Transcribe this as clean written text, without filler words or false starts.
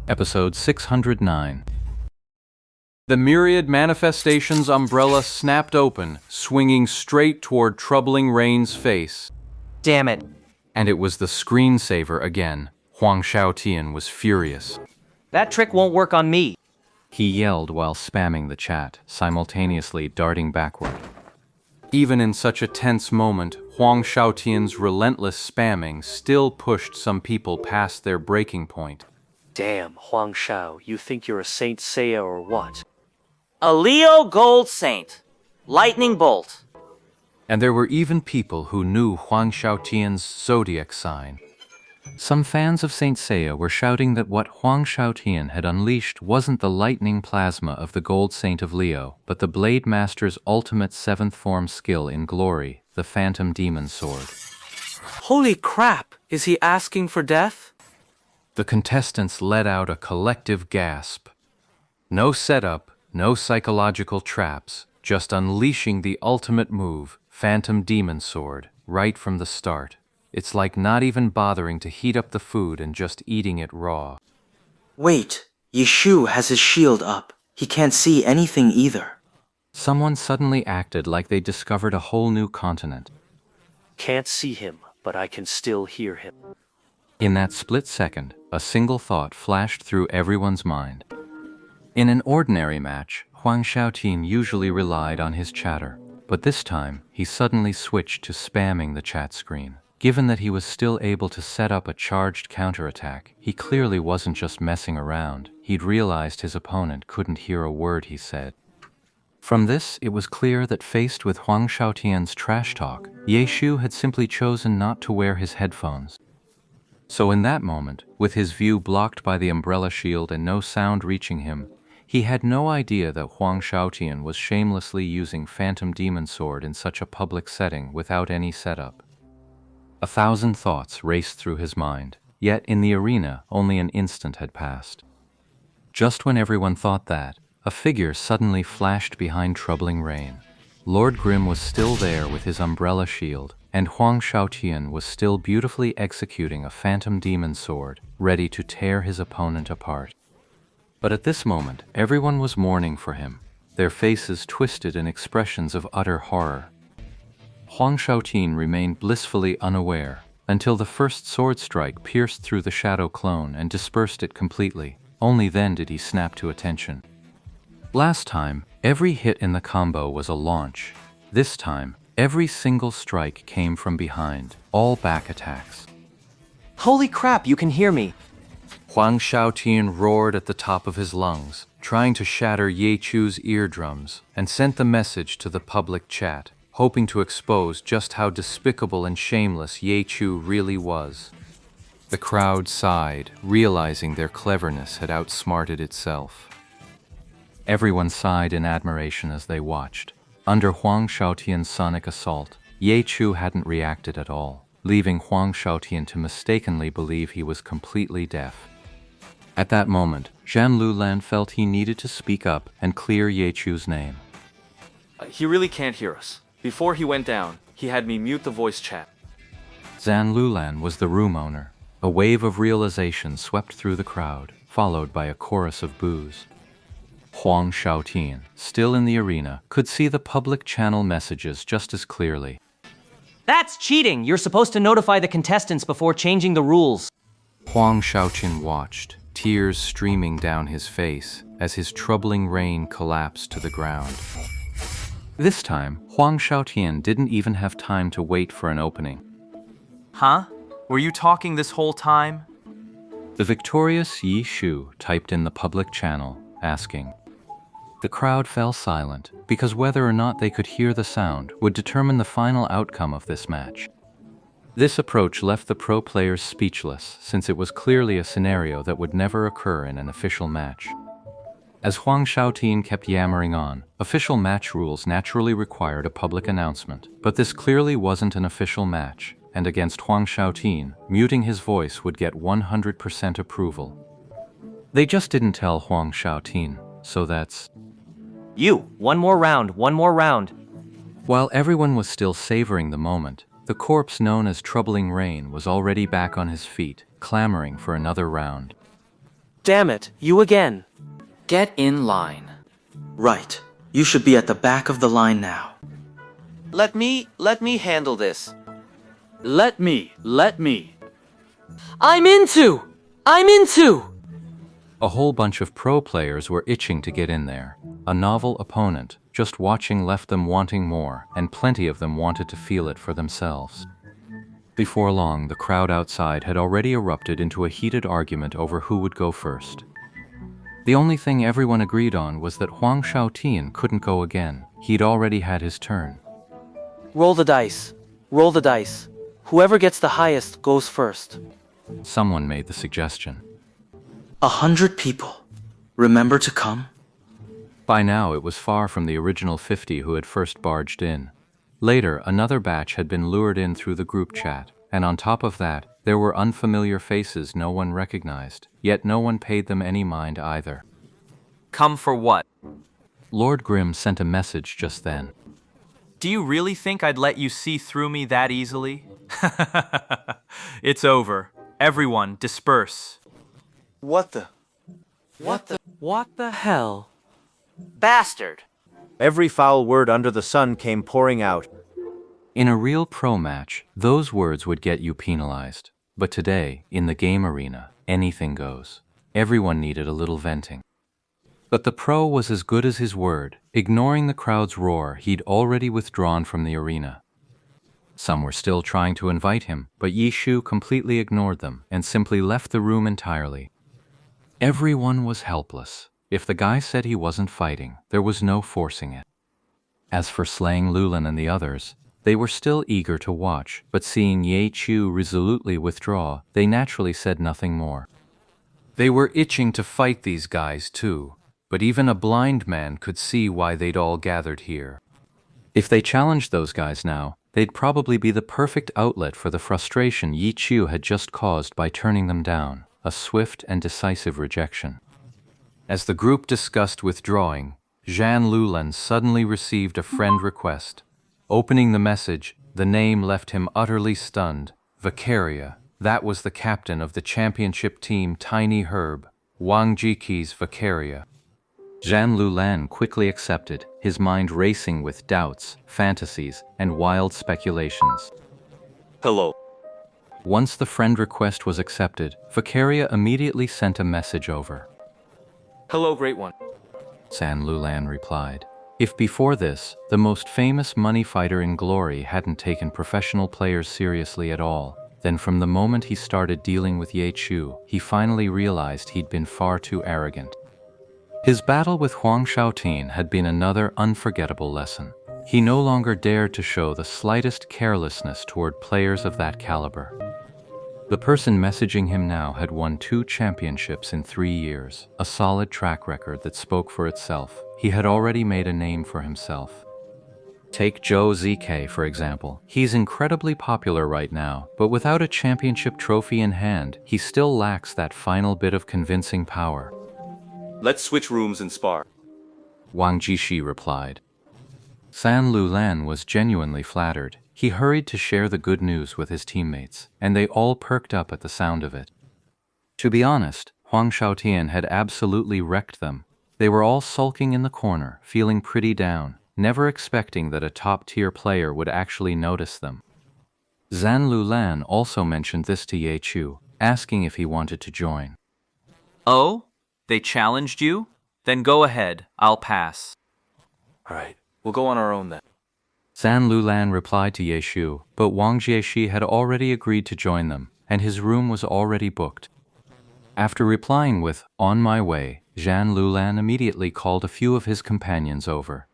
Episode 609. The myriad manifestations umbrella snapped open, swinging straight toward Troubling Rain's face. Damn it. And it was the screensaver again. Huang Shaotian was furious. That trick won't work on me. He yelled while spamming the chat, simultaneously darting backward. Even in such a tense moment, Huang Shaotian's relentless spamming still pushed some people past their breaking point. Damn, Huang Shao, you think you're a Saint Seiya or what? A Leo Gold Saint. Lightning Bolt. And there were even people who knew Huang Shaotian's zodiac sign. Some fans of Saint Seiya were shouting that what Huang Shaotian had unleashed wasn't the lightning plasma of the Gold Saint of Leo, but the Blade Master's ultimate seventh form skill in glory, the Phantom Demon Sword. Holy crap, is he asking for death? The contestants let out a collective gasp. No setup, no psychological traps, just unleashing the ultimate move, Phantom Demon Sword, right from the start. It's like not even bothering to heat up the food and just eating it raw. Wait, Yeshu has his shield up. He can't see anything either. Someone suddenly acted like they discovered a whole new continent. Can't see him, but I can still hear him. In that split second, a single thought flashed through everyone's mind. In an ordinary match, Huang Shaotian usually relied on his chatter, but this time he suddenly switched to spamming the chat screen. Given that he was still able to set up a charged counterattack, he clearly wasn't just messing around. He'd realized his opponent couldn't hear a word he said. From this, it was clear that faced with Huang Shaotian's trash talk, Ye Shu had simply chosen not to wear his headphones. So in that moment, with his view blocked by the umbrella shield and no sound reaching him, he had no idea that Huang Shaotian was shamelessly using Phantom Demon Sword in such a public setting without any setup. 1,000 thoughts raced through his mind, yet in the arena only an instant had passed. Just when everyone thought that, a figure suddenly flashed behind Troubling Rain. Lord Grimm was still there with his umbrella shield, and Huang Shaotian was still beautifully executing a Phantom Demon Sword, ready to tear his opponent apart. But at this moment, everyone was mourning for him, their faces twisted in expressions of utter horror. Huang Shaotian remained blissfully unaware, until the first sword strike pierced through the shadow clone and dispersed it completely. Only then did he snap to attention. Last time, every hit in the combo was a launch. This time, every single strike came from behind, all back attacks. Holy crap, you can hear me. Huang Shaotian roared at the top of his lungs, trying to shatter Ye Chu's eardrums, and sent the message to the public chat, hoping to expose just how despicable and shameless Ye Chu really was. The crowd sighed, realizing their cleverness had outsmarted itself. Everyone sighed in admiration as they watched. Under Huang Shaotian's sonic assault, Ye Chu hadn't reacted at all, leaving Huang Shaotian to mistakenly believe he was completely deaf. At that moment, Zhan Lulan felt he needed to speak up and clear Ye Chu's name. He really can't hear us. Before he went down, he had me mute the voice chat. Zhan Lulan was the room owner. A wave of realization swept through the crowd, followed by a chorus of boos. Huang Shaotian, still in the arena, could see the public channel messages just as clearly. That's cheating. You're supposed to notify the contestants before changing the rules. Huang Shaotian watched, tears streaming down his face as his Troubling Rain collapsed to the ground. This time, Huang Shaotian didn't even have time to wait for an opening. Huh? Were you talking this whole time? The victorious Ye Shu typed in the public channel, asking. The crowd fell silent, because whether or not they could hear the sound would determine the final outcome of this match. This approach left the pro players speechless, since it was clearly a scenario that would never occur in an official match. As Huang Shaotian kept yammering on, official match rules naturally required a public announcement, but this clearly wasn't an official match, and against Huang Shaotian, muting his voice would get 100% approval. They just didn't tell Huang Shaotian, so that's... You, one more round. While everyone was still savoring the moment, the corpse known as Troubling Rain was already back on his feet, clamoring for another round. Damn it, you again. Get in line. Right. You should be at the back of the line now. Let me handle this. Let me. I'm into! A whole bunch of pro players were itching to get in there. A novel opponent, just watching left them wanting more, and plenty of them wanted to feel it for themselves. Before long, the crowd outside had already erupted into a heated argument over who would go first. The only thing everyone agreed on was that Huang Shaotian couldn't go again. He'd already had his turn. Roll the dice. Roll the dice. Whoever gets the highest goes first. Someone made the suggestion. 100 people. Remember to come? By now, it was far from the original 50 who had first barged in. Later, another batch had been lured in through the group chat, and on top of that, there were unfamiliar faces no one recognized, yet no one paid them any mind either. Come for what? Lord Grimm sent a message just then. Do you really think I'd let you see through me that easily? It's over. Everyone, disperse. What the? What the hell? Bastard. Every foul word under the sun came pouring out. In a real pro match, those words would get you penalized. But today, in the game arena, anything goes. Everyone needed a little venting. But the pro was as good as his word. Ignoring the crowd's roar, he'd already withdrawn from the arena. Some were still trying to invite him, but Yi Shu completely ignored them and simply left the room entirely. Everyone was helpless. If the guy said he wasn't fighting, there was no forcing it. As for slaying Lulan and the others, they were still eager to watch, but seeing Ye Chu resolutely withdraw, they naturally said nothing more. They were itching to fight these guys too, but even a blind man could see why they'd all gathered here. If they challenged those guys now, they'd probably be the perfect outlet for the frustration Yi Chu had just caused by turning them down, a swift and decisive rejection. As the group discussed withdrawing, Zhan Lulan suddenly received a friend request. Opening the message, the name left him utterly stunned. Vicaria, that was the captain of the championship team Tiny Herb, Wang Jiqi's Vicaria. Zhan Lulan quickly accepted, his mind racing with doubts, fantasies, and wild speculations. Hello. Once the friend request was accepted, Vicaria immediately sent a message over. Hello, Great One. Zhan Lulan replied. If before this, the most famous money fighter in Glory hadn't taken professional players seriously at all, then from the moment he started dealing with Ye Chu, he finally realized he'd been far too arrogant. His battle with Huang Shaotian had been another unforgettable lesson. He no longer dared to show the slightest carelessness toward players of that caliber. The person messaging him now had won 2 championships in 3 years, a solid track record that spoke for itself. He had already made a name for himself. Take Zhou ZK, for example. He's incredibly popular right now, but without a championship trophy in hand, he still lacks that final bit of convincing power. Let's switch rooms and spar. Wang Jishi replied. Zhan Lulan was genuinely flattered. He hurried to share the good news with his teammates, and they all perked up at the sound of it. To be honest, Huang Shaotian had absolutely wrecked them. They were all sulking in the corner, feeling pretty down, never expecting that a top-tier player would actually notice them. Zhan Lulan also mentioned this to Ye Chu, asking if he wanted to join. Oh? They challenged you? Then go ahead, I'll pass. All right, we'll go on our own then. Zhan Lulan replied to Ye Shu, but Wang Jieshi had already agreed to join them, and his room was already booked. After replying with, "On my way," Zhan Lulan immediately called a few of his companions over.